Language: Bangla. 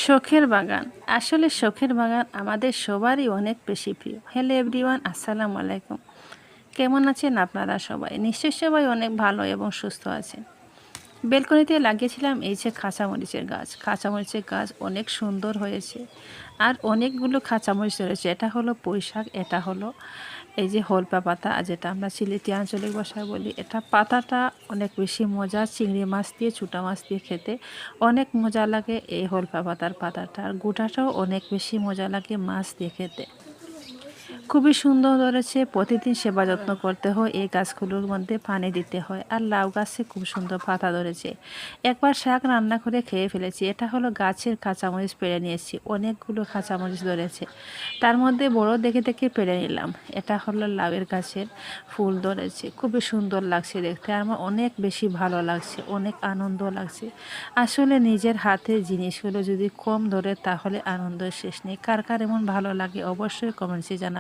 শখের বাগান। আসলে শখের বাগান আমাদের সবারই অনেক বেশি প্রিয়। হ্যালো এভরিওয়ান, আসসালামু আলাইকুম। কেমন আছেন আপনারা সবাই? নিশ্চয়ই সবাই অনেক ভালো এবং সুস্থ আছেন। বেলকনিতে লাগিয়েছিলাম এই যে কাঁচামরিচের গাছ। কাঁচামরিচের গাছ অনেক সুন্দর হয়েছে। আর অনেকগুলো কাঁচামরিচ ধরেছে। এটা হলো পুঁইশাক, এটা হলো এই যে হলপা পাতা, যেটা আমরা সিলেটি আঞ্চলিক ভাষায় বলি। এটা পাতাটা অনেক বেশি মজা, চিংড়ি মাছ দিয়ে, চুটা মাছ দিয়ে খেতে অনেক মজা লাগে এই হলপা পাতার পাতাটা। আর গোটাটাও অনেক বেশি মজা লাগে মাছ দিয়ে খেতে। খুবই সুন্দর ধরেছে। প্রতিদিন সেবা যত্ন করতে হয়, এই গাছগুলোর মধ্যে পানি দিতে হয়। আর লাউ গাছে খুব সুন্দর পাতা ধরেছে। একবার শাক রান্না করে খেয়ে ফেলেছি। এটা হলো গাছের কাঁচামরিচ পেড়ে নিয়েছি, অনেকগুলো কাঁচামরিচ ধরেছে, তার মধ্যে বড় দেখে দেখে পেড়ে নিলাম। এটা হলো লাউয়ের গাছের ফুল ধরেছে, খুবই সুন্দর লাগছে দেখতে। আমার অনেক বেশি ভালো লাগছে, অনেক আনন্দ লাগছে। আসলে নিজের হাতের জিনিসগুলো যদি কম ধরে তাহলে আনন্দের শেষ নেই। কার কার এমন ভালো লাগে অবশ্যই কমেন্টসে জানাবেন।